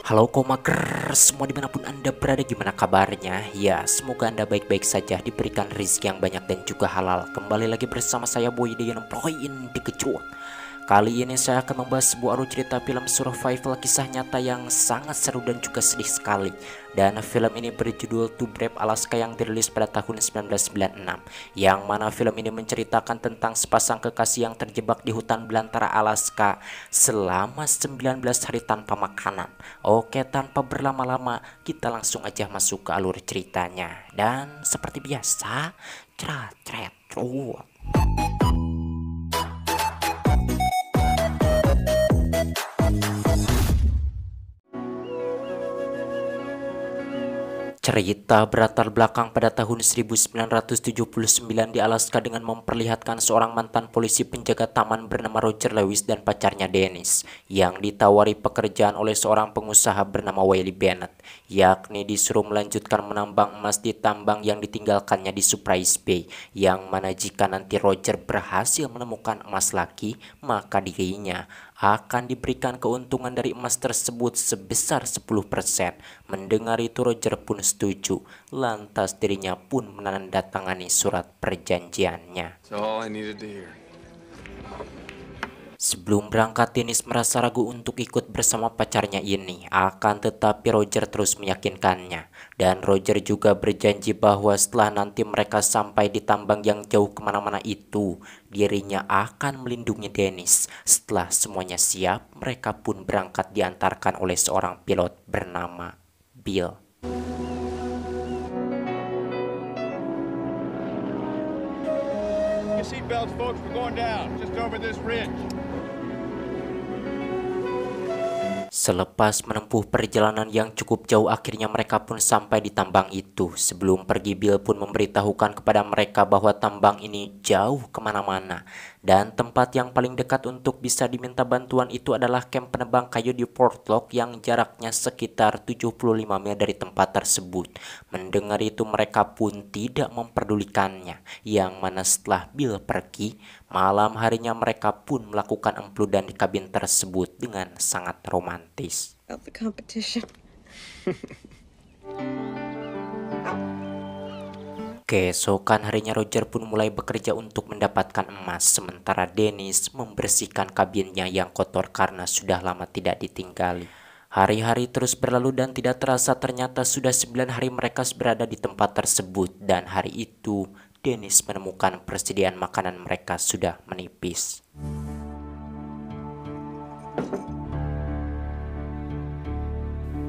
Halo komaker, semua dimanapun anda berada, gimana kabarnya? Ya, semoga anda baik-baik saja, diberikan rezeki yang banyak dan juga halal. Kembali lagi bersama saya Boy Deyan Proin di Kecuat. Kali ini saya akan membahas sebuah alur cerita film survival kisah nyata yang sangat seru dan juga sedih sekali. Dan film ini berjudul To Brave Alaska yang dirilis pada tahun 1996. Yang mana film ini menceritakan tentang sepasang kekasih yang terjebak di hutan belantara Alaska selama 19 hari tanpa makanan. Oke, tanpa berlama-lama kita langsung aja masuk ke alur ceritanya. Dan seperti biasa, cret cret. Cerita berlatar belakang pada tahun 1979 di Alaska dengan memperlihatkan seorang mantan polisi penjaga taman bernama Roger Lewis dan pacarnya Dennis yang ditawari pekerjaan oleh seorang pengusaha bernama Wiley Bennett, yakni disuruh melanjutkan menambang emas di tambang yang ditinggalkannya di Surprise Bay, yang mana jika nanti Roger berhasil menemukan emas lagi, maka dirinya akan diberikan keuntungan dari emas tersebut sebesar 10%. Mendengar itu Roger pun setuju. Lantas dirinya pun menandatangani surat perjanjiannya. Sebelum berangkat, Dennis merasa ragu untuk ikut bersama pacarnya ini. Akan tetapi Roger terus meyakinkannya. Dan Roger juga berjanji bahwa setelah nanti mereka sampai di tambang yang jauh kemana-mana itu, dirinya akan melindungi Dennis. Setelah semuanya siap, mereka pun berangkat diantarkan oleh seorang pilot bernama Bill. Seatbelts, folks. We're going down just over this ridge. Selepas menempuh perjalanan yang cukup jauh, akhirnya mereka pun sampai di tambang itu. Sebelum pergi, Bill pun memberitahukan kepada mereka bahwa tambang ini jauh kemana-mana. Dan tempat yang paling dekat untuk bisa diminta bantuan itu adalah kamp penebang kayu di Portlock yang jaraknya sekitar 75 mil dari tempat tersebut. Mendengar itu mereka pun tidak memperdulikannya. Yang mana setelah Bill pergi, malam harinya mereka pun melakukan empludan di kabin tersebut dengan sangat romantis. The competition. Keesokan harinya Roger pun mulai bekerja untuk mendapatkan emas, sementara Dennis membersihkan kabinnya yang kotor karena sudah lama tidak ditinggali. Hari-hari terus berlalu dan tidak terasa ternyata sudah 9 hari mereka berada di tempat tersebut, dan hari itu Dennis menemukan persediaan makanan mereka sudah menipis.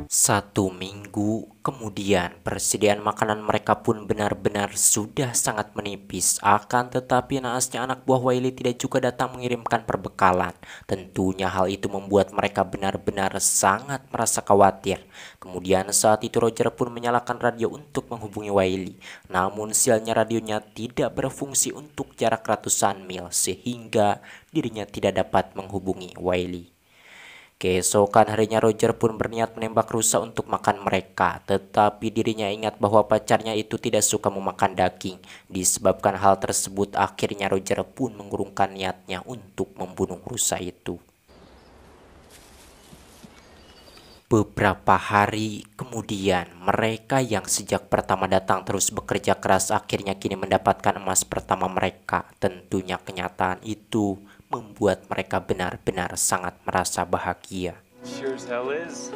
Satu minggu kemudian persediaan makanan mereka pun benar-benar sudah sangat menipis. Akan tetapi naasnya anak buah Wiley tidak juga datang mengirimkan perbekalan. Tentunya hal itu membuat mereka benar-benar sangat merasa khawatir. Kemudian saat itu Roger pun menyalakan radio untuk menghubungi Wiley. Namun sialnya radionya tidak berfungsi untuk jarak ratusan mil sehingga dirinya tidak dapat menghubungi Wiley. Keesokan harinya Roger pun berniat menembak rusa untuk makan mereka, tetapi dirinya ingat bahwa pacarnya itu tidak suka memakan daging. Disebabkan hal tersebut, akhirnya Roger pun mengurungkan niatnya untuk membunuh rusa itu. Beberapa hari kemudian, mereka yang sejak pertama datang terus bekerja keras akhirnya kini mendapatkan emas pertama mereka. Tentunya kenyataan itu membuat mereka benar-benar sangat merasa bahagia. Sure as hell is.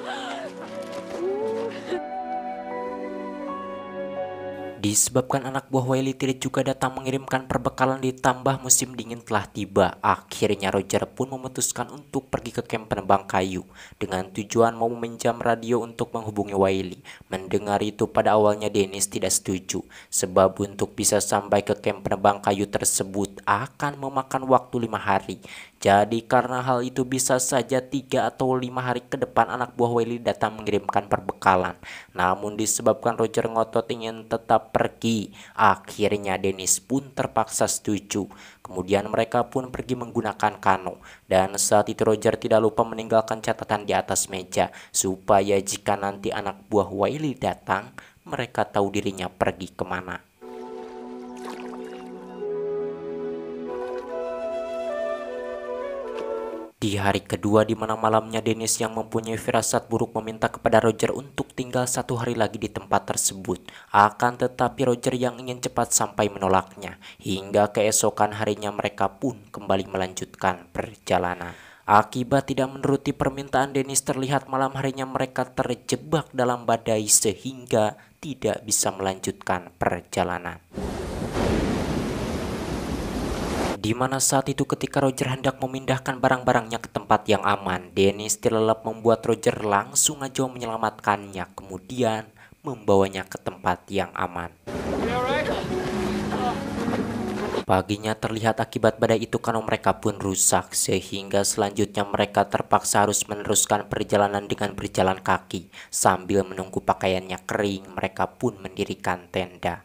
Disebabkan anak buah Wiley tidak juga datang mengirimkan perbekalan ditambah musim dingin telah tiba, akhirnya Roger pun memutuskan untuk pergi ke kamp penebang kayu dengan tujuan mau meminjam radio untuk menghubungi Wiley. Mendengar itu pada awalnya Dennis tidak setuju, sebab untuk bisa sampai ke kamp penebang kayu tersebut akan memakan waktu 5 hari. Jadi karena hal itu bisa saja 3 atau 5 hari ke depan anak buah Wiley datang mengirimkan perbekalan. Namun disebabkan Roger ngotot ingin tetap pergi, akhirnya Dennis pun terpaksa setuju. Kemudian mereka pun pergi menggunakan kano. Dan saat itu Roger tidak lupa meninggalkan catatan di atas meja, supaya jika nanti anak buah Wiley datang, mereka tahu dirinya pergi kemana. Di hari kedua di mana malamnya Dennis yang mempunyai firasat buruk meminta kepada Roger untuk tinggal 1 hari lagi di tempat tersebut. Akan tetapi Roger yang ingin cepat sampai menolaknya. Hingga keesokan harinya mereka pun kembali melanjutkan perjalanan. Akibat tidak menuruti permintaan Dennis, terlihat malam harinya mereka terjebak dalam badai sehingga tidak bisa melanjutkan perjalanan. Di mana saat itu ketika Roger hendak memindahkan barang-barangnya ke tempat yang aman, Dennis terlelap membuat Roger langsung aja menyelamatkannya, kemudian membawanya ke tempat yang aman. Paginya terlihat akibat badai itu kano mereka pun rusak, sehingga selanjutnya mereka terpaksa harus meneruskan perjalanan dengan berjalan kaki. Sambil menunggu pakaiannya kering, mereka pun mendirikan tenda.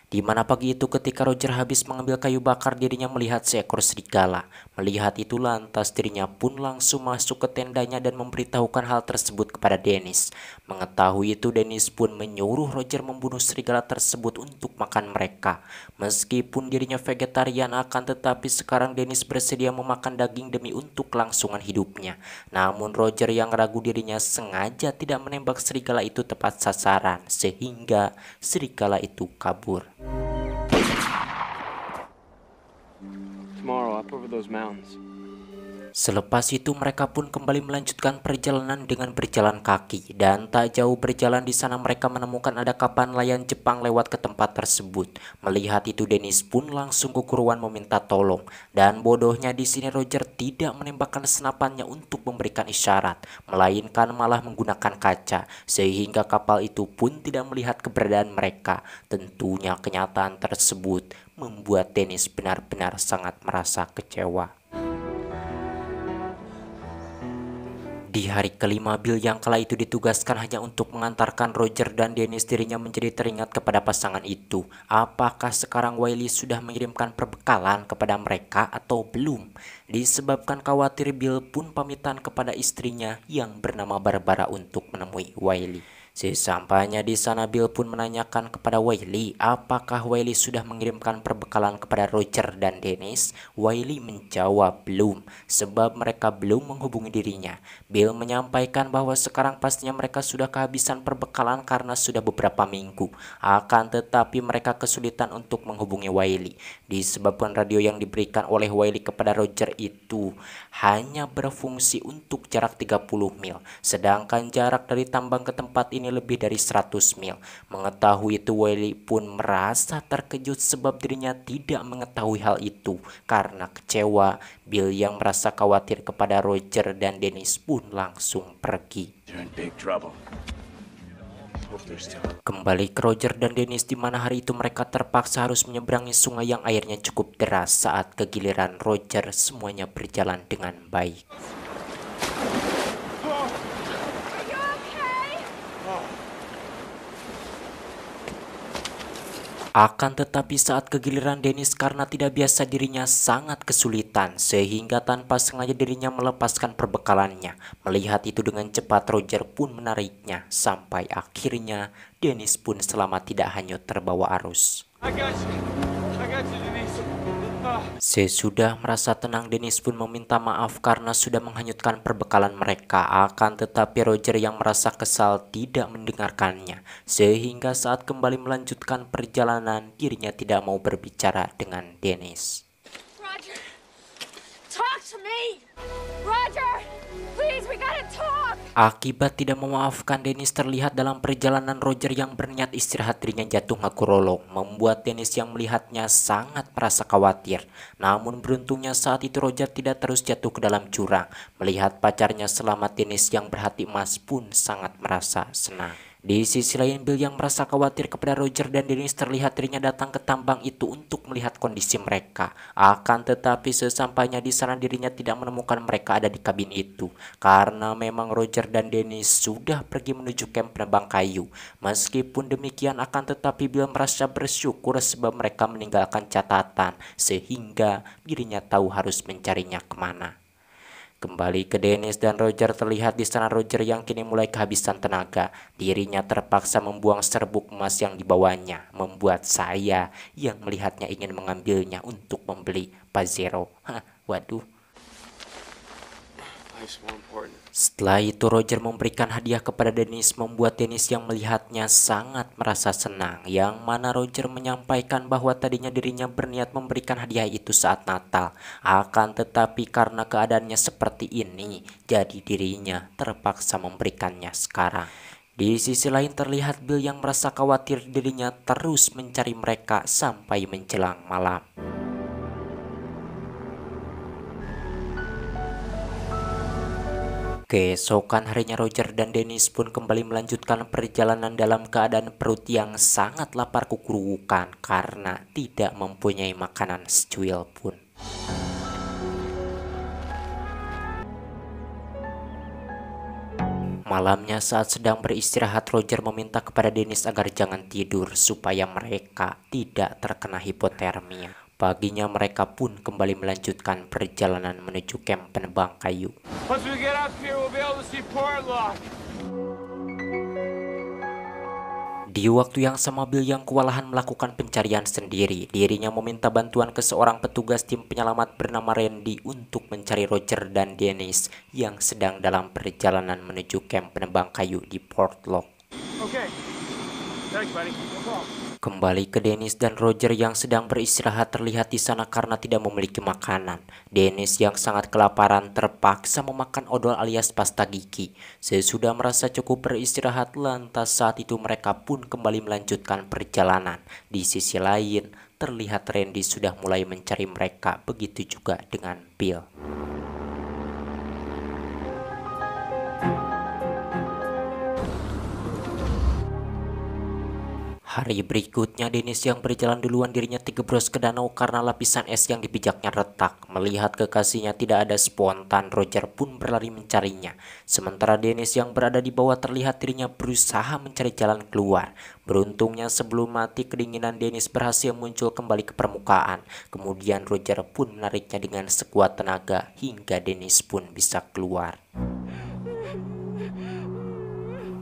Di mana pagi itu ketika Roger habis mengambil kayu bakar, dirinya melihat seekor serigala. Melihat itu lantas dirinya pun langsung masuk ke tendanya dan memberitahukan hal tersebut kepada Dennis. Mengetahui itu Dennis pun menyuruh Roger membunuh serigala tersebut untuk makan mereka. Meskipun dirinya vegetarian, akan tetapi sekarang Dennis bersedia memakan daging demi untuk kelangsungan hidupnya. Namun Roger yang ragu dirinya sengaja tidak menembak serigala itu tepat sasaran, sehingga serigala itu kabur. Tomorrow, up over those mountains. Selepas itu mereka pun kembali melanjutkan perjalanan dengan berjalan kaki, dan tak jauh berjalan di sana mereka menemukan ada kapal nelayan Jepang lewat ke tempat tersebut. Melihat itu Dennis pun langsung keguruan meminta tolong, dan bodohnya di sini Roger tidak menembakkan senapannya untuk memberikan isyarat, melainkan malah menggunakan kaca, sehingga kapal itu pun tidak melihat keberadaan mereka. Tentunya kenyataan tersebut membuat Dennis benar-benar sangat merasa kecewa. Di hari kelima, Bill yang kala itu ditugaskan hanya untuk mengantarkan Roger dan Dennis. Dirinya menjadi teringat kepada pasangan itu. Apakah sekarang Wiley sudah mengirimkan perbekalan kepada mereka atau belum? Disebabkan khawatir, Bill pun pamitan kepada istrinya yang bernama Barbara untuk menemui Wiley. Sesampainya di sana, Bill pun menanyakan kepada Wiley apakah Wiley sudah mengirimkan perbekalan kepada Roger dan Dennis. Wiley menjawab belum, sebab mereka belum menghubungi dirinya. Bill menyampaikan bahwa sekarang pastinya mereka sudah kehabisan perbekalan karena sudah beberapa minggu. Akan tetapi mereka kesulitan untuk menghubungi Wiley, disebabkan radio yang diberikan oleh Wiley kepada Roger itu hanya berfungsi untuk jarak 30 mil, sedangkan jarak dari tambang ke tempat ini lebih dari 100 mil. Mengetahui itu Wiley pun merasa terkejut sebab dirinya tidak mengetahui hal itu. Karena kecewa, Bill yang merasa khawatir kepada Roger dan Dennis pun langsung pergi. Kembali ke Roger dan Dennis di mana hari itu mereka terpaksa harus menyeberangi sungai yang airnya cukup deras. Saat kegiliran Roger, semuanya berjalan dengan baik. Akan tetapi saat kegiliran Dennis, karena tidak biasa dirinya sangat kesulitan, sehingga tanpa sengaja dirinya melepaskan perbekalannya. Melihat itu dengan cepat Roger pun menariknya, sampai akhirnya Dennis pun selamat tidak hanyut terbawa arus. I got you, Denise. Sesudah merasa tenang, Dennis pun meminta maaf karena sudah menghanyutkan perbekalan mereka. Akan tetapi Roger yang merasa kesal tidak mendengarkannya, sehingga saat kembali melanjutkan perjalanan dirinya tidak mau berbicara dengan Dennis. Roger, talk to me. Roger, please, we gotta talk. Akibat tidak memaafkan Dennis, terlihat dalam perjalanan Roger yang berniat istirahat dirinya jatuh ngakurolong, membuat Dennis yang melihatnya sangat merasa khawatir. Namun beruntungnya saat itu Roger tidak terus jatuh ke dalam jurang. Melihat pacarnya selamat, Dennis yang berhati emas pun sangat merasa senang. Di sisi lain, Bill yang merasa khawatir kepada Roger dan Dennis, terlihat dirinya datang ke tambang itu untuk melihat kondisi mereka. Akan tetapi sesampainya di sana dirinya tidak menemukan mereka ada di kabin itu, karena memang Roger dan Dennis sudah pergi menuju kamp penebang kayu. Meskipun demikian, akan tetapi Bill merasa bersyukur sebab mereka meninggalkan catatan, sehingga dirinya tahu harus mencarinya kemana. Kembali ke Dennis dan Roger, terlihat di sana Roger yang kini mulai kehabisan tenaga. Dirinya terpaksa membuang serbuk emas yang dibawanya, membuat saya yang melihatnya ingin mengambilnya untuk membeli Pajero. Waduh. Life's more important. Setelah itu Roger memberikan hadiah kepada Dennis, membuat Dennis yang melihatnya sangat merasa senang. Yang mana Roger menyampaikan bahwa tadinya dirinya berniat memberikan hadiah itu saat Natal. Akan tetapi karena keadaannya seperti ini, jadi dirinya terpaksa memberikannya sekarang. Di sisi lain terlihat Bill yang merasa khawatir dirinya terus mencari mereka sampai menjelang malam. Keesokan harinya Roger dan Dennis pun kembali melanjutkan perjalanan dalam keadaan perut yang sangat lapar kukurukan karena tidak mempunyai makanan secuil pun. Malamnya saat sedang beristirahat, Roger meminta kepada Dennis agar jangan tidur supaya mereka tidak terkena hipotermia. Paginya mereka pun kembali melanjutkan perjalanan menuju kamp penebang kayu. Once we get up here, we'll be able to see Portlock. Di waktu yang sama Bill yang kewalahan melakukan pencarian sendiri. Dirinya meminta bantuan ke seorang petugas tim penyelamat bernama Randy untuk mencari Roger dan Dennis yang sedang dalam perjalanan menuju kamp penebang kayu di Portlock. Okay. Thanks, buddy. No problem. Kembali ke Dennis dan Roger yang sedang beristirahat terlihat di sana karena tidak memiliki makanan. Dennis yang sangat kelaparan terpaksa memakan odol alias pasta gigi. Sesudah merasa cukup beristirahat, lantas saat itu mereka pun kembali melanjutkan perjalanan. Di sisi lain, terlihat Randy sudah mulai mencari mereka, begitu juga dengan Bill. Hari berikutnya Dennis yang berjalan duluan dirinya tergebros ke danau karena lapisan es yang dipijaknya retak. Melihat kekasihnya tidak ada spontan, Roger pun berlari mencarinya. Sementara Dennis yang berada di bawah terlihat dirinya berusaha mencari jalan keluar. Beruntungnya sebelum mati kedinginan, Dennis berhasil muncul kembali ke permukaan. Kemudian Roger pun menariknya dengan sekuat tenaga hingga Dennis pun bisa keluar.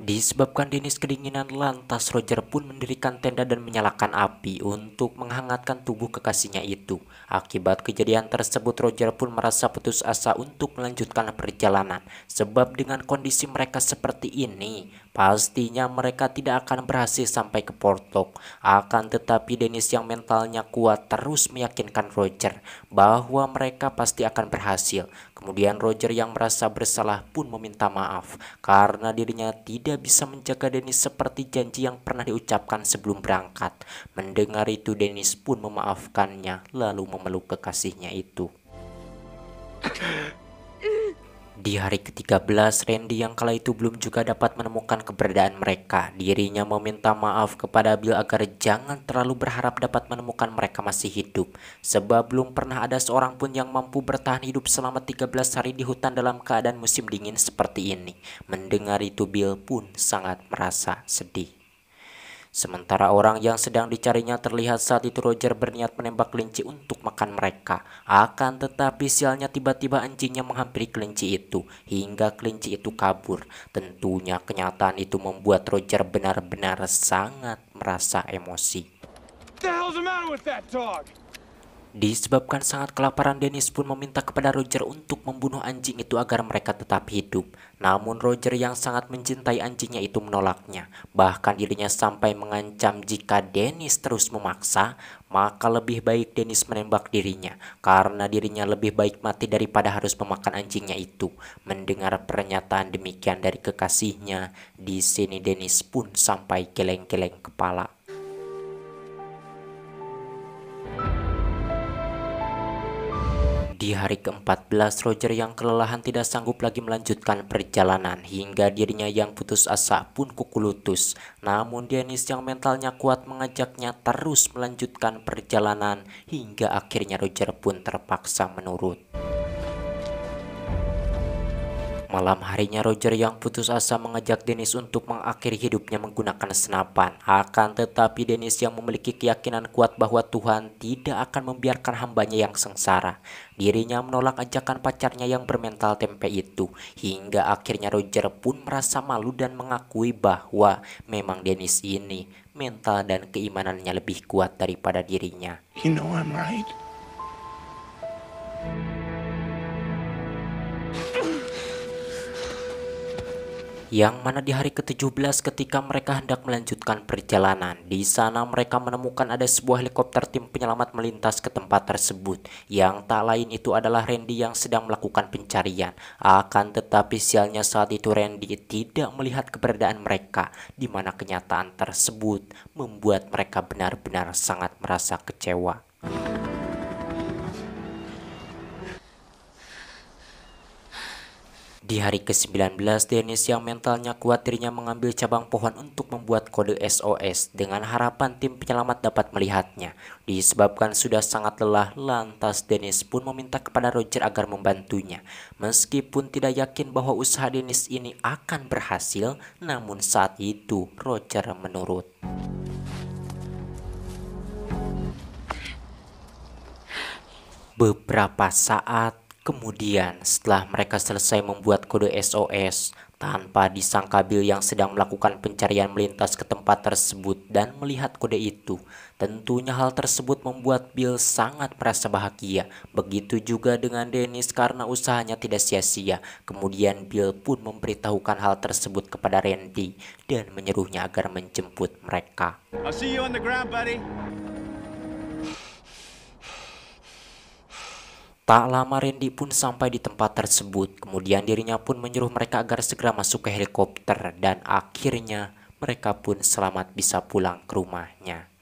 Disebabkan Dennis kedinginan, lantas Roger pun mendirikan tenda dan menyalakan api untuk menghangatkan tubuh kekasihnya itu. Akibat kejadian tersebut, Roger pun merasa putus asa untuk melanjutkan perjalanan. Sebab dengan kondisi mereka seperti ini, pastinya mereka tidak akan berhasil sampai ke Portlock. Akan tetapi Dennis yang mentalnya kuat terus meyakinkan Roger bahwa mereka pasti akan berhasil. Kemudian Roger yang merasa bersalah pun meminta maaf karena dirinya tidak bisa menjaga Dennis seperti janji yang pernah diucapkan sebelum berangkat. Mendengar itu Dennis pun memaafkannya lalu memeluk kekasihnya itu. Di hari ke-13, Randy yang kala itu belum juga dapat menemukan keberadaan mereka. Dirinya meminta maaf kepada Bill agar jangan terlalu berharap dapat menemukan mereka masih hidup. Sebab belum pernah ada seorang pun yang mampu bertahan hidup selama 13 hari di hutan dalam keadaan musim dingin seperti ini. Mendengar itu Bill pun sangat merasa sedih. Sementara orang yang sedang dicarinya terlihat saat itu Roger berniat menembak kelinci untuk makan mereka. Akan tetapi sialnya tiba-tiba anjingnya menghampiri kelinci itu hingga kelinci itu kabur. Tentunya kenyataan itu membuat Roger benar-benar sangat merasa emosi. What the hell's the matter with that dog? Disebabkan sangat kelaparan, Dennis pun meminta kepada Roger untuk membunuh anjing itu agar mereka tetap hidup. Namun Roger yang sangat mencintai anjingnya itu menolaknya. Bahkan dirinya sampai mengancam jika Dennis terus memaksa, maka lebih baik Dennis menembak dirinya. Karena dirinya lebih baik mati daripada harus memakan anjingnya itu. Mendengar pernyataan demikian dari kekasihnya, di sini Dennis pun sampai geleng-geleng kepala. Di hari ke-14, Roger yang kelelahan tidak sanggup lagi melanjutkan perjalanan hingga dirinya yang putus asa pun kukulutus. Namun Dennis yang mentalnya kuat mengajaknya terus melanjutkan perjalanan hingga akhirnya Roger pun terpaksa menurut. Malam harinya Roger yang putus asa mengajak Dennis untuk mengakhiri hidupnya menggunakan senapan. Akan tetapi Dennis yang memiliki keyakinan kuat bahwa Tuhan tidak akan membiarkan hambanya yang sengsara. Dirinya menolak ajakan pacarnya yang bermental tempe itu. Hingga akhirnya Roger pun merasa malu dan mengakui bahwa memang Dennis ini mental dan keimanannya lebih kuat daripada dirinya. You know I'm right. Yang mana di hari ke-17 ketika mereka hendak melanjutkan perjalanan, di sana mereka menemukan ada sebuah helikopter tim penyelamat melintas ke tempat tersebut. Yang tak lain itu adalah Randy yang sedang melakukan pencarian. Akan tetapi sialnya saat itu Randy tidak melihat keberadaan mereka, di mana kenyataan tersebut membuat mereka benar-benar sangat merasa kecewa. Di hari ke-19, Dennis yang mentalnya kuat dirinya mengambil cabang pohon untuk membuat kode SOS dengan harapan tim penyelamat dapat melihatnya. Disebabkan sudah sangat lelah, lantas Dennis pun meminta kepada Roger agar membantunya. Meskipun tidak yakin bahwa usaha Dennis ini akan berhasil, namun saat itu Roger menurut. Beberapa saat kemudian, setelah mereka selesai membuat kode SOS, tanpa disangka Bill yang sedang melakukan pencarian melintas ke tempat tersebut dan melihat kode itu. Tentunya hal tersebut membuat Bill sangat merasa bahagia. Begitu juga dengan Dennis karena usahanya tidak sia-sia. Kemudian Bill pun memberitahukan hal tersebut kepada Randy dan menyuruhnya agar menjemput mereka. I'll see you on the ground, buddy. Tak lama Randy pun sampai di tempat tersebut, kemudian dirinya pun menyuruh mereka agar segera masuk ke helikopter dan akhirnya mereka pun selamat bisa pulang ke rumahnya.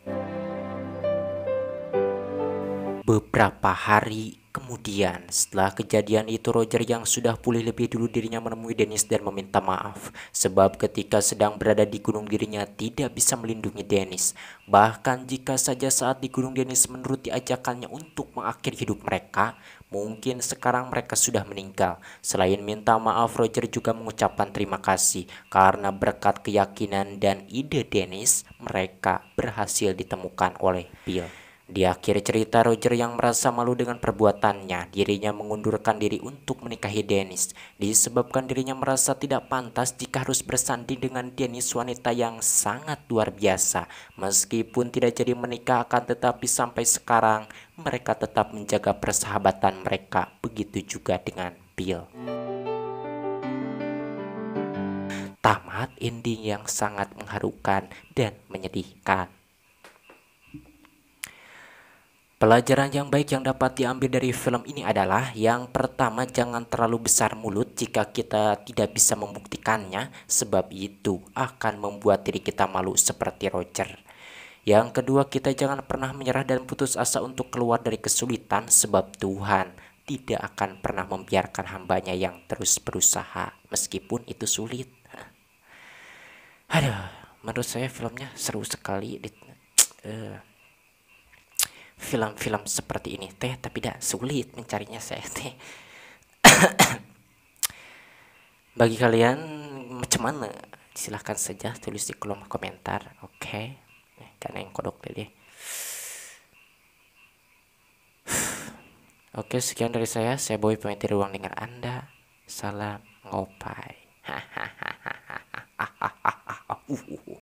Beberapa hari kemudian, setelah kejadian itu Roger yang sudah pulih lebih dulu dirinya menemui Dennis dan meminta maaf. Sebab ketika sedang berada di gunung dirinya tidak bisa melindungi Dennis. Bahkan jika saja saat di gunung Dennis menuruti ajakannya untuk mengakhiri hidup mereka, mungkin sekarang mereka sudah meninggal. Selain minta maaf, Roger juga mengucapkan terima kasih karena berkat keyakinan dan ide Dennis, mereka berhasil ditemukan oleh Bill. Di akhir cerita, Roger yang merasa malu dengan perbuatannya, dirinya mengundurkan diri untuk menikahi Dennis. Disebabkan dirinya merasa tidak pantas jika harus bersanding dengan Dennis, wanita yang sangat luar biasa. Meskipun tidak jadi menikah, akan tetapi sampai sekarang mereka tetap menjaga persahabatan mereka. Begitu juga dengan Bill. Tamat ending yang sangat mengharukan dan menyedihkan. Pelajaran yang baik yang dapat diambil dari film ini adalah yang pertama, jangan terlalu besar mulut jika kita tidak bisa membuktikannya, sebab itu akan membuat diri kita malu seperti Roger. Yang kedua, kita jangan pernah menyerah dan putus asa untuk keluar dari kesulitan, sebab Tuhan tidak akan pernah membiarkan hambanya yang terus berusaha meskipun itu sulit. Aduh, menurut saya filmnya seru sekali. Film-film seperti ini teh, tapi tidak sulit mencarinya saya teh. Bagi kalian macam mana? Silahkan saja tulis di kolom komentar. Oke. Karena yang kodok tadi. Oke, sekian dari saya. Saya Boy pamit dari ruang dengar Anda. Salam ngopai.